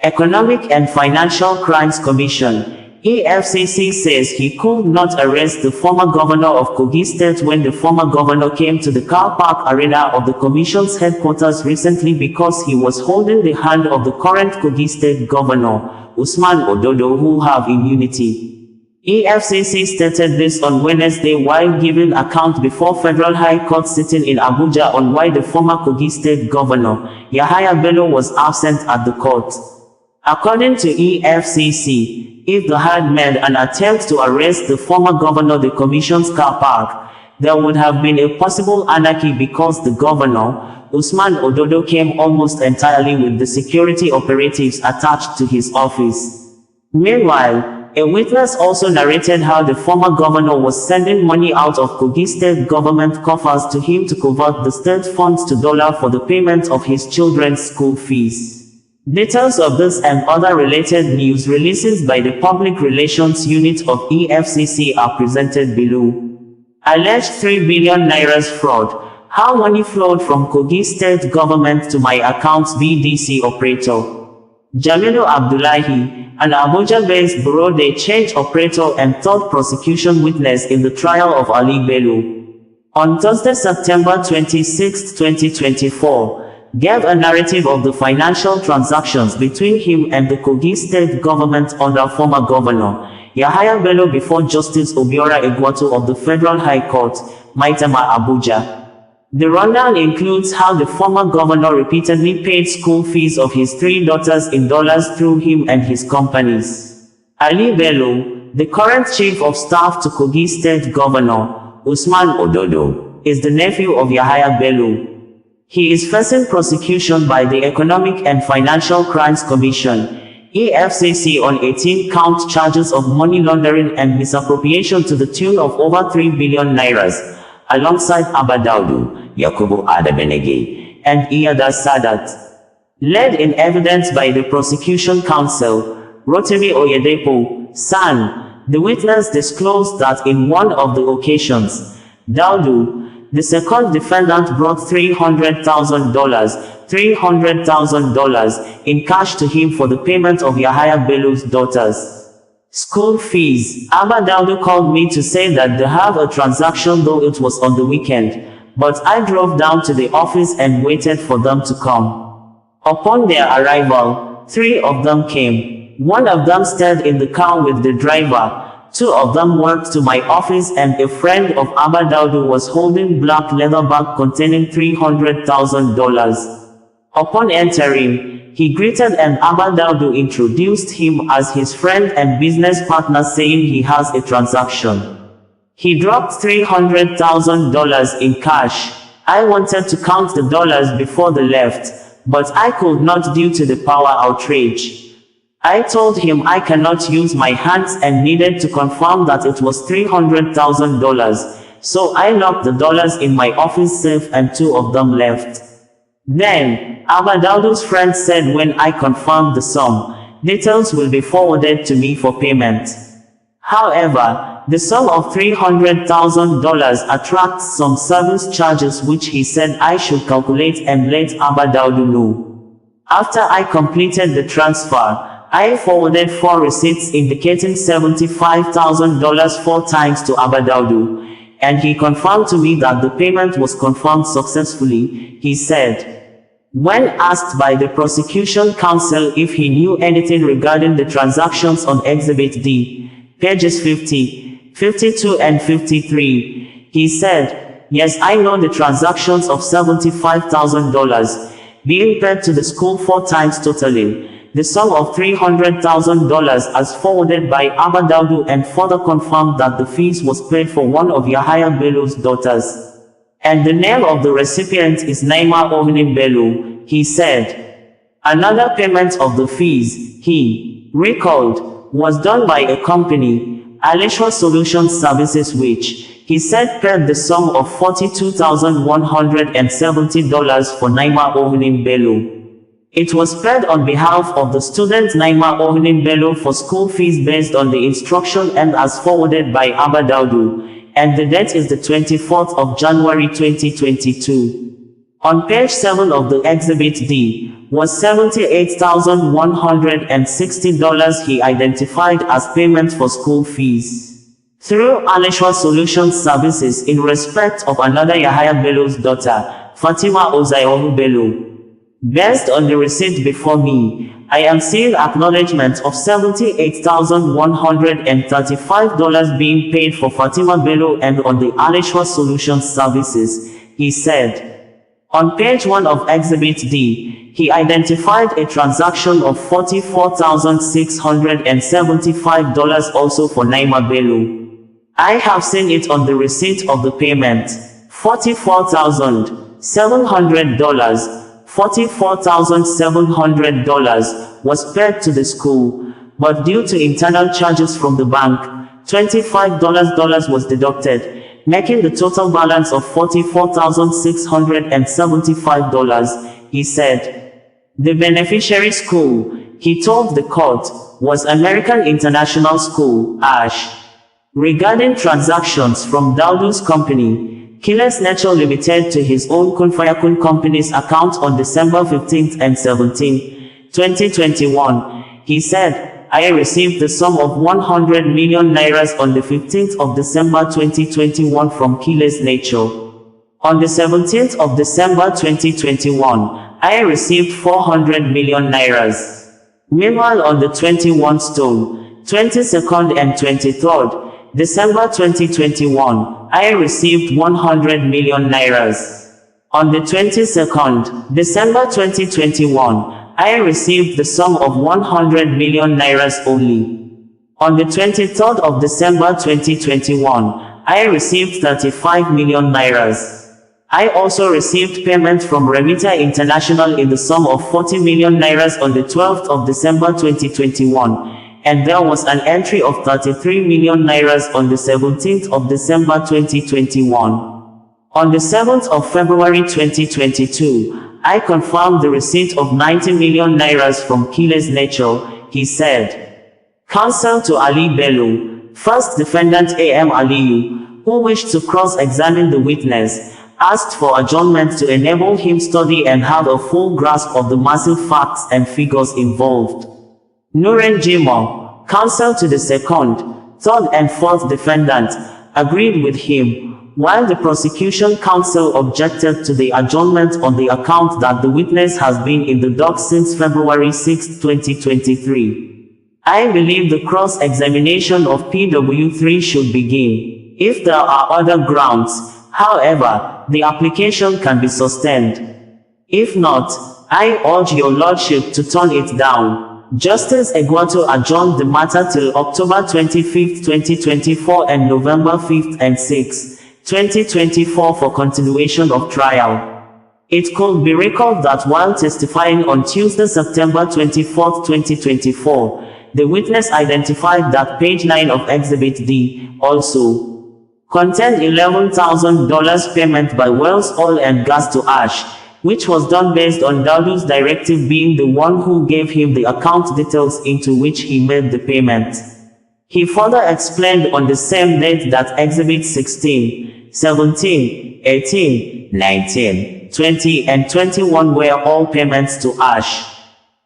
Economic and Financial Crimes Commission (EFCC) says he could not arrest the former governor of Kogi State when the former governor came to the car park arena of the commission's headquarters recently because he was holding the hand of the current Kogi State governor, OsazuwaAkonedo, who have immunity. EFCC stated this on Wednesday while giving account before Federal High Court sitting in Abuja on why the former Kogi State governor, Yahaya Bello, was absent at the court. According to EFCC, if they had made an attempt to arrest the former governor the commission's car park, there would have been a possible anarchy because the governor, OsazuwaAkonedo, came almost entirely with the security operatives attached to his office. Meanwhile, a witness also narrated how the former governor was sending money out of Kogi State government coffers to him to convert the state funds to dollar for the payment of his children's school fees. Details of this and other related news releases by the Public Relations Unit of EFCC are presented below. Alleged 3 billion naira's fraud. How money flowed from Kogi State government to my account's BDC operator. Jamilu Abdullahi, an Abuja-based bureau de change operator and third prosecution witness in the trial of Ali Bello, on Thursday, September 26, 2024, gave a narrative of the financial transactions between him and the Kogi State government under former governor Yahaya Bello before Justice Obiora Egwatu of the Federal High Court, Maitama, Abuja. The rundown includes how the former governor repeatedly paid school fees of his 3 daughters in dollars through him and his companies. Ali Bello, the current chief of staff to Kogi State Governor OsazuwaAkonedo, is the nephew of Yahaya Bello. He is facing prosecution by the Economic and Financial Crimes Commission (EFCC) on 18-count charges of money laundering and misappropriation to the tune of over 3 billion nairas, alongside Abba Daudu, Yakubu Adabenege, and Iyada Sadat. Led in evidence by the prosecution counsel, Rotimi Oyedepo, San, the witness disclosed that in one of the occasions, Daudu, the second defendant, brought $300,000 in cash to him for the payment of Yahaya Bello's daughters' school fees. Abba Daudu called me to say that they have a transaction, though it was on the weekend, but I drove down to the office and waited for them to come. Upon their arrival, 3 of them came. One of them stayed in the car with the driver. 2 of them walked to my office, and a friend of Abba Daudu was holding black leather bag containing $300,000. Upon entering, he greeted and Abba Daudu introduced him as his friend and business partner, saying he has a transaction. He dropped $300,000 in cash. I wanted to count the dollars before they left, but I could not due to the power outage. I told him I cannot use my hands and needed to confirm that it was $300,000, so I locked the dollars in my office safe and 2 of them left. Then, Abba Daudu's friend said when I confirmed the sum, details will be forwarded to me for payment. However, the sum of $300,000 attracts some service charges which he said I should calculate and let Abba Daudu know. After I completed the transfer, I forwarded 4 receipts indicating $75,000 4 times to Abba Daudu, and he confirmed to me that the payment was confirmed successfully, he said. When asked by the prosecution counsel if he knew anything regarding the transactions on Exhibit D, pages 50, 52 and 53, he said, "Yes, I know the transactions of $75,000, being paid to the school 4 times totaling the sum of $300,000 as forwarded by Abba Daudu, and further confirmed that the fees was paid for one of Yahaya Bello's daughters. And the name of the recipient is Naima Ohnin Bello," he said. Another payment of the fees, he recalled, was done by a company, Alisha Solutions Services, which, he said, paid the sum of $42,170 for Naima Ohnin Bello. It was paid on behalf of the student Naima Ohnin Bello for school fees based on the instruction and as forwarded by Abba Daudu, and the date is the 24th of January 2022. On page 7 of the Exhibit D, was $78,160 he identified as payment for school fees through Alishwa Solutions Services in respect of another Yahaya Bello's daughter, Fatima Bello. Based on the receipt before me, I am seeing acknowledgement of $78,135 being paid for Fatima Bello and on the Alishwa Solutions Services, he said. On page 1 of Exhibit D, he identified a transaction of $44,675 also for Naima Bello. I have seen it on the receipt of the payment. $44,700. $44,700 was paid to the school, but due to internal charges from the bank, $25 was deducted, making the total balance of $44,675, he said. The beneficiary school, he told the court, was American International School, ASH. Regarding transactions from Daudu's company, Kiles Nature Limited to his own Kun Fayakun company's account on December 15 and 17, 2021, he said, I received the sum of 100 million Nairas on the 15th of December 2021 from Kiles Nature. On the 17th of December 2021, I received 400 million Nairas. Meanwhile on the 21st stone, 22nd and 23rd, December 2021, I received 100 million Nairas. On the 22nd, December 2021, I received the sum of 100 million Nairas only. On the 23rd of December 2021, I received 35 million Nairas. I also received payment from Remita International in the sum of 40 million Nairas on the 12th of December 2021. And there was an entry of 33 million Nairas on the 17th of December 2021. On the 7th of February 2022, I confirmed the receipt of 90 million Nairas from Kiles Nature, he said. Counsel to Ali Bello, first defendant A.M. Aliyu, who wished to cross-examine the witness, asked for adjournment to enable him study and have a full grasp of the massive facts and figures involved. Nuren Jimo, counsel to the second, third and fourth defendant, agreed with him, while the prosecution counsel objected to the adjournment on the account that the witness has been in the dock since February 6, 2023. I believe the cross-examination of PW3 should begin. If there are other grounds, however, the application can be sustained. If not, I urge your lordship to turn it down. Justice Egwato adjourned the matter till October 25, 2024 and November 5 and 6, 2024 for continuation of trial. It could be recalled that while testifying on Tuesday, September 24, 2024, the witness identified that page 9 of Exhibit D also contained $11,000 payment by Wells Oil and Gas to ASH, which was done based on Daudu's directive being the one who gave him the account details into which he made the payment. He further explained on the same date that Exhibit 16, 17, 18, 19, 20 and 21 were all payments to ASH.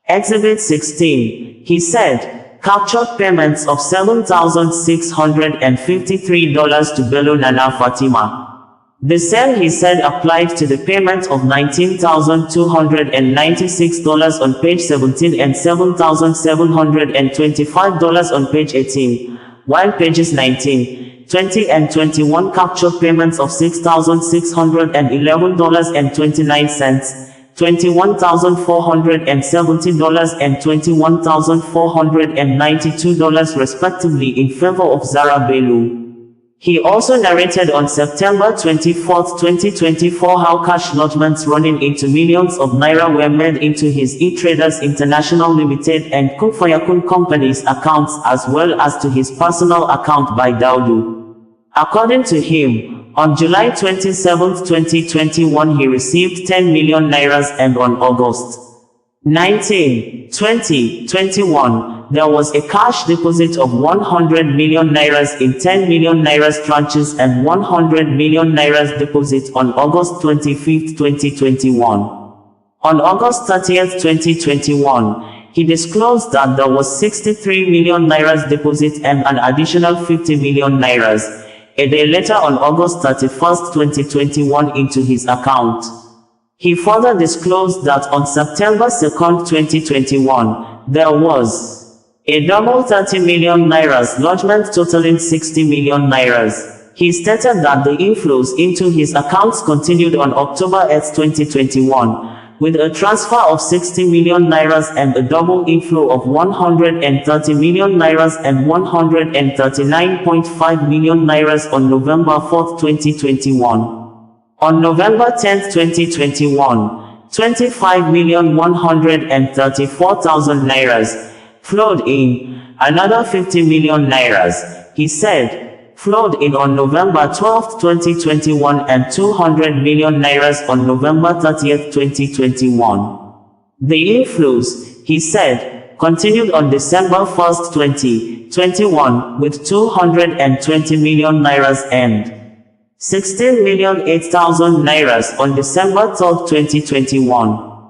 Exhibit 16, he said, captured payments of $7,653 to Bello Nana Fatima. The same he said applied to the payment of $19,296 on page 17 and $7,725 on page 18, while pages 19, 20 and 21 captured payments of $6,611.29, $21,470 and $21,492 respectively in favor of Zara Bello. He also narrated on September 24, 2024 how cash lodgements running into millions of naira were made into his E-Traders International Limited and Kun Fayakun companies' accounts as well as to his personal account by Daudu. According to him, on July 27, 2021 he received 10 million nairas and on August 19, 2021, there was a cash deposit of 100 million naira in 10 million naira tranches and 100 million naira deposit on August 25, 2021. On August 30, 2021, he disclosed that there was 63 million naira deposit and an additional 50 million naira a day later on August 31, 2021 into his account. He further disclosed that on September 2, 2021, there was a double 30 million naira lodgement totaling 60 million naira. He stated that the inflows into his accounts continued on October 8, 2021, with a transfer of 60 million naira and a double inflow of 130 million naira and 139.5 million naira on November 4, 2021. On November 10, 2021, 25,134,000 naira flowed in, another 50 million naira, he said, flowed in on November 12, 2021 and 200 million naira on November 30, 2021. The inflows, he said, continued on December 1, 2021 with 220 million naira and 16,008,000 naira on December 3, 2021.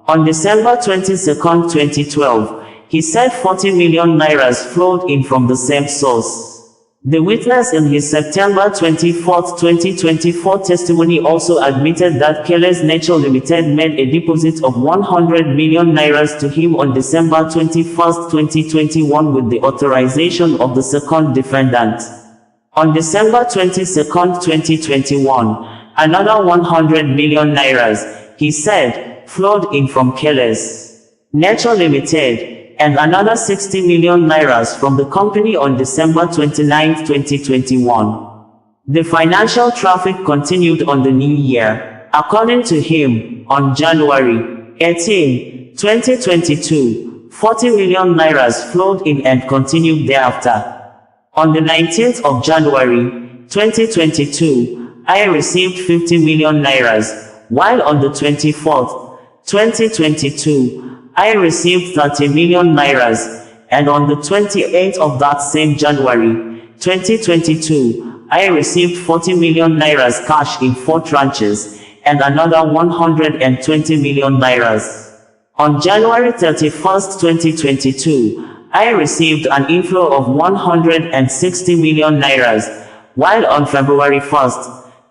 On December 22, 2012, he said 40 million naira flowed in from the same source. The witness in his September 24, 2024 testimony also admitted that Kelly's Nature Limited made a deposit of 100 million naira to him on December 21, 2021 with the authorization of the second defendant. On December 22, 2021, another 100 million naira, he said, flowed in from Kelly's Nature Limited, and another 60 million naira from the company on December 29, 2021. The financial traffic continued on the new year. According to him, on January 18, 2022, 40 million naira flowed in and continued thereafter. On the 19th of January, 2022, I received 50 million naira, while on the 24th, 2022, I received 30 million naira, and on the 28th of that same January, 2022, I received 40 million naira cash in 4 tranches, and another 120 million naira. On January 31, 2022, I received an inflow of 160 million naira, while on February 1,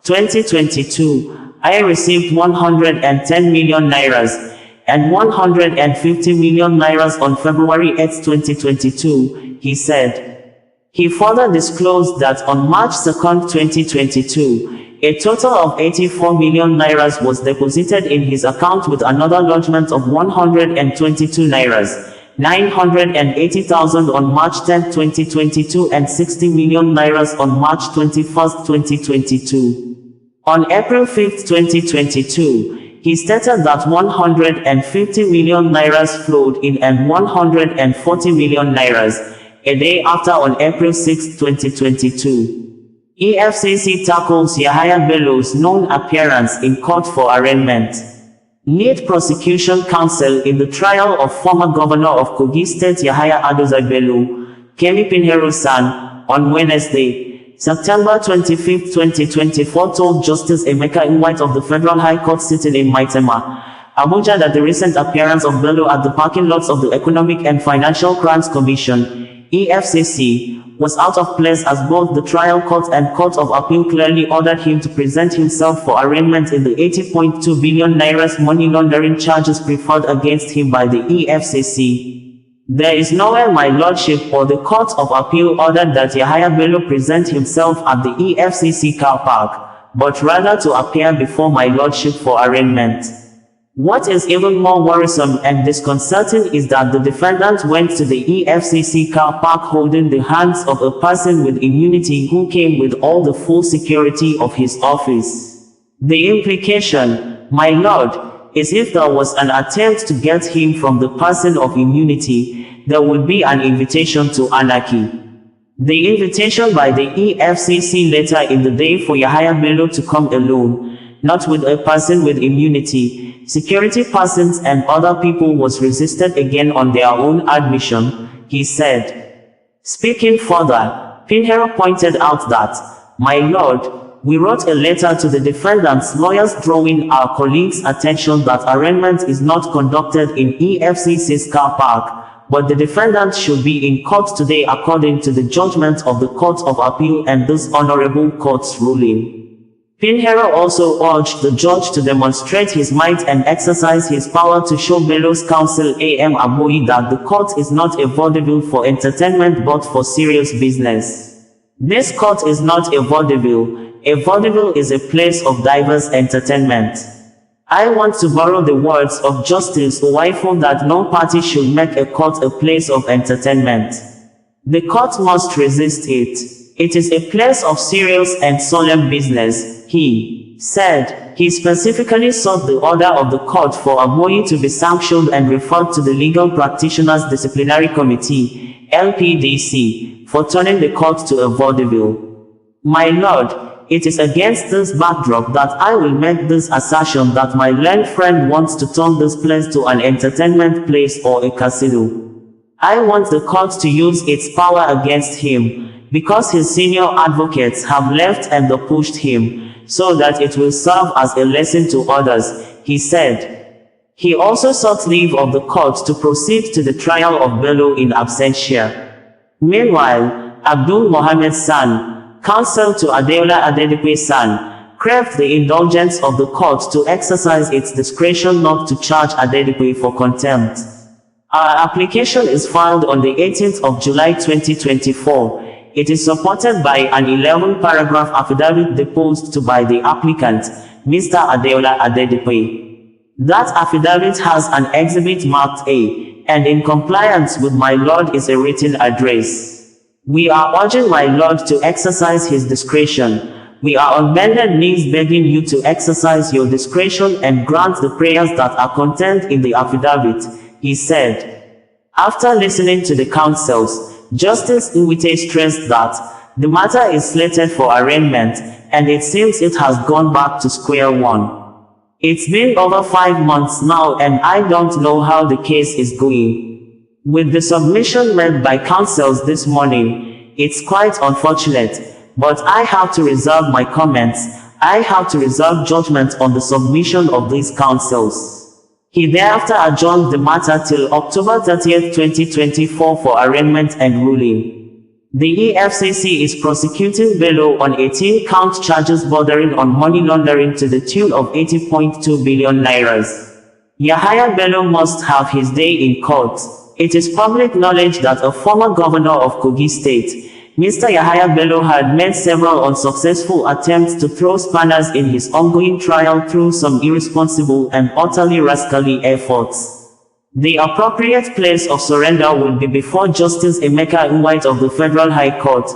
2022, I received 110 million naira, and 150 million naira on February 8, 2022, he said. He further disclosed that on March 2, 2022, a total of 84 million naira was deposited in his account with another lodgement of 122 naira, 980,000 on March 10, 2022 and 60 million naira on March 21, 2022. On April 5, 2022, he stated that 150 million naira flowed in and 140 million naira a day after on April 6, 2022. EFCC tackles Yahaya Bello's non-appearance in court for arraignment. Lead prosecution counsel in the trial of former governor of Kogi State Yahaya Bello, Kemi Pinheiro-san, on Wednesday, September 25, 2024 told Justice Emeka Nwite of the Federal High Court sitting in Maitama, Abuja that the recent appearance of Bello at the parking lots of the Economic and Financial Crimes Commission, EFCC, was out of place as both the trial court and Court of Appeal clearly ordered him to present himself for arraignment in the 80.2 billion naira money laundering charges preferred against him by the EFCC. There is nowhere my lordship or the Court of Appeal ordered that Yahaya Bello present himself at the EFCC car park, but rather to appear before my lordship for arraignment. What is even more worrisome and disconcerting is that the defendant went to the EFCC car park holding the hands of a person with immunity who came with all the full security of his office. The implication, my lord, is if there was an attempt to get him from the person of immunity, there would be an invitation to anarchy. The invitation by the EFCC later in the day for Yahaya Bello to come alone, not with a person with immunity, security persons and other people was resisted again on their own admission, he said. Speaking further, Pinheiro pointed out that, "My lord, we wrote a letter to the defendant's lawyers drawing our colleagues' attention that arraignment is not conducted in EFCC's car park, but the defendant should be in court today according to the judgment of the Court of Appeal and this honorable court's ruling." Pinheiro also urged the judge to demonstrate his might and exercise his power to show Bello's counsel A.M. Aboyi that the court is not a vaudeville for entertainment but for serious business. "This court is not a vaudeville. A vaudeville is a place of diverse entertainment. I want to borrow the words of Justice Uwaifo that no party should make a court a place of entertainment. The court must resist it. It is a place of serious and solemn business," he said. He specifically sought the order of the court for Aboyi to be sanctioned and referred to the Legal Practitioners Disciplinary Committee, LPDC, for turning the court to a vaudeville. "My lord, it is against this backdrop that I will make this assertion that my learned friend wants to turn this place to an entertainment place or a casino. I want the court to use its power against him, because his senior advocates have left and pushed him, so that it will serve as a lesson to others," he said. He also sought leave of the court to proceed to the trial of Bello in absentia. Meanwhile, Abdul Mohammed San, counsel to Adeola Adedipe San, craved the indulgence of the court to exercise its discretion not to charge Adedipe for contempt. Our application is filed on the 18th of July 2024. It is supported by an 11-paragraph affidavit deposed to by the applicant, Mr. Adeola Adedipe. That affidavit has an exhibit marked A, and in compliance with my lord is a written address. We are urging my lord to exercise his discretion. We are on bended knees begging you to exercise your discretion and grant the prayers that are contained in the affidavit," he said. After listening to the counsels, Justice Nwite stressed that the matter is slated for arraignment, and it seems it has gone back to square one. "It's been over 5 months now and I don't know how the case is going. With the submission made by counsels this morning, it's quite unfortunate, but I have to reserve my comments. I have to reserve judgment on the submission of these counsels." He thereafter adjourned the matter till October 30, 2024 for arraignment and ruling. The EFCC is prosecuting Bello on 18-count charges bordering on money laundering to the tune of 80.2 billion naira. Yahaya Bello must have his day in court. It is public knowledge that a former governor of Kogi State, Mr. Yahaya Bello, had made several unsuccessful attempts to throw spanners in his ongoing trial through some irresponsible and utterly rascally efforts. The appropriate place of surrender will be before Justice Emeka Nwite of the Federal High Court,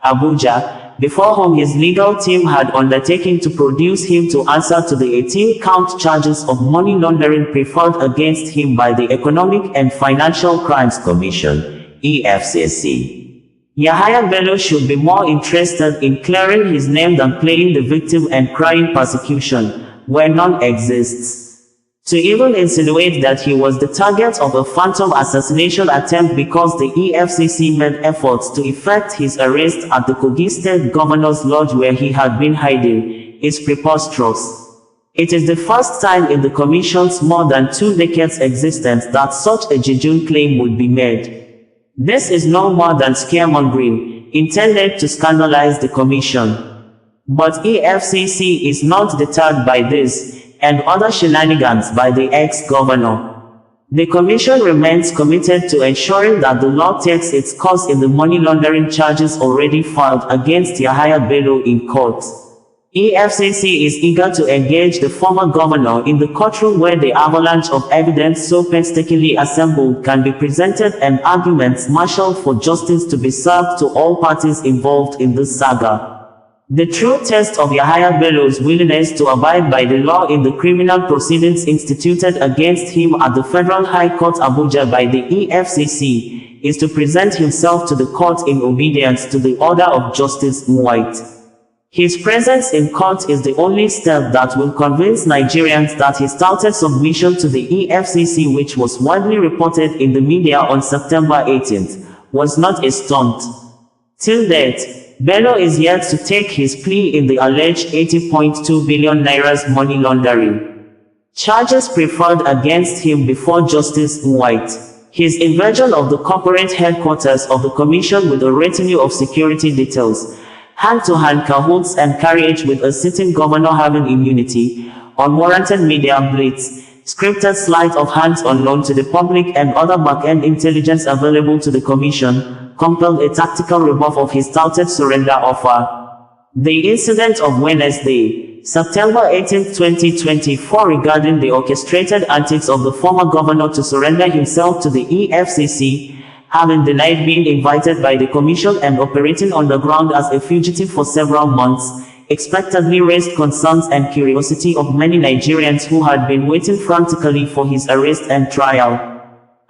Abuja, before whom his legal team had undertaken to produce him to answer to the 18-count charges of money laundering preferred against him by the Economic and Financial Crimes Commission, EFCC. Yahaya Bello should be more interested in clearing his name than playing the victim and crying persecution, where none exists. To even insinuate that he was the target of a phantom assassination attempt because the EFCC made efforts to effect his arrest at the Kogi State Governor's Lodge where he had been hiding, is preposterous. It is the first time in the Commission's more than 2 decades existence that such a jejune claim would be made. This is no more than scaremongering, intended to scandalize the Commission. But EFCC is not deterred by this, and other shenanigans by the ex-governor. The Commission remains committed to ensuring that the law takes its course in the money laundering charges already filed against Yahaya Bello in court. EFCC is eager to engage the former governor in the courtroom where the avalanche of evidence so painstakingly assembled can be presented and arguments marshaled for justice to be served to all parties involved in this saga. The true test of Yahaya Bello's willingness to abide by the law in the criminal proceedings instituted against him at the Federal High Court Abuja by the EFCC is to present himself to the court in obedience to the order of Justice Nwite. His presence in court is the only step that will convince Nigerians that his touted submission to the EFCC, which was widely reported in the media on September 18th, was not a stunt. Till date, Bello is yet to take his plea in the alleged 80.2 billion naira's money laundering charges preferred against him before Justice White. His invasion of the corporate headquarters of the commission with a retinue of security details, hand-to-hand cahoots and carriage with a sitting governor having immunity, unwarranted media blitz, scripted sleight of hands unknown to the public and other back-end intelligence available to the commission, compelled a tactical rebuff of his touted surrender offer. The incident of Wednesday, September 18, 2024 regarding the orchestrated antics of the former governor to surrender himself to the EFCC, having denied being invited by the commission and operating on the ground as a fugitive for several months, expectedly raised concerns and curiosity of many Nigerians who had been waiting frantically for his arrest and trial.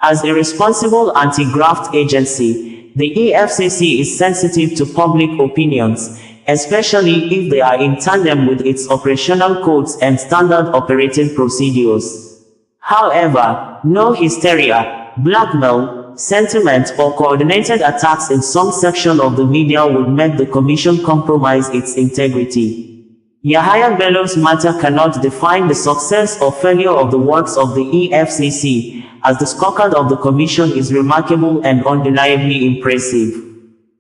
As a responsible anti-graft agency, the EFCC is sensitive to public opinions, especially if they are in tandem with its operational codes and standard operating procedures. However, no hysteria, blackmail, sentiment or coordinated attacks in some section of the media would make the commission compromise its integrity. Yahaya Bello's matter cannot define the success or failure of the works of the EFCC, as the scorecard of the commission is remarkable and undeniably impressive.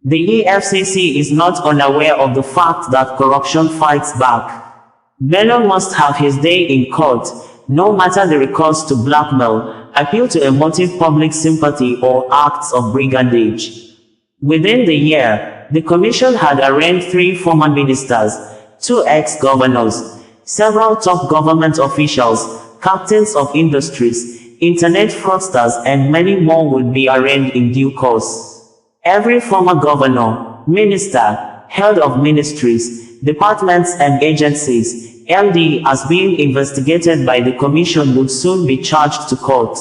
The EFCC is not unaware of the fact that corruption fights back. Bello must have his day in court, no matter the recourse to blackmail, appeal to emotive public sympathy or acts of brigandage. Within the year, the commission had arraigned 3 former ministers, 2 ex-governors, several top government officials, captains of industries, internet fraudsters and many more would be arraigned in due course. Every former governor, minister, head of ministries, departments and agencies, LD as being investigated by the commission would soon be charged to court.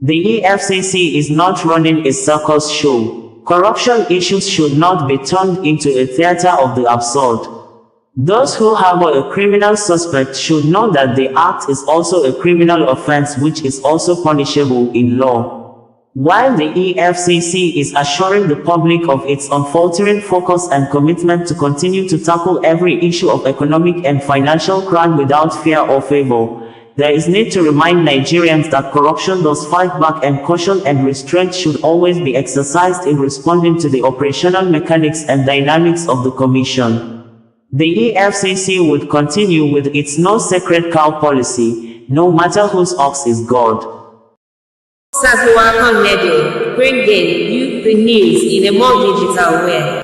The EFCC is not running a circus show. Corruption issues should not be turned into a theater of the absurd. Those who harbor a criminal suspect should know that the act is also a criminal offense which is also punishable in law. While the EFCC is assuring the public of its unfaltering focus and commitment to continue to tackle every issue of economic and financial crime without fear or favor, there is need to remind Nigerians that corruption does fight back and caution and restraint should always be exercised in responding to the operational mechanics and dynamics of the commission. The EFCC would continue with its no sacred cow policy, no matter whose ox is God. OsazuwaAkonedo, bringing you the news in a more digital way.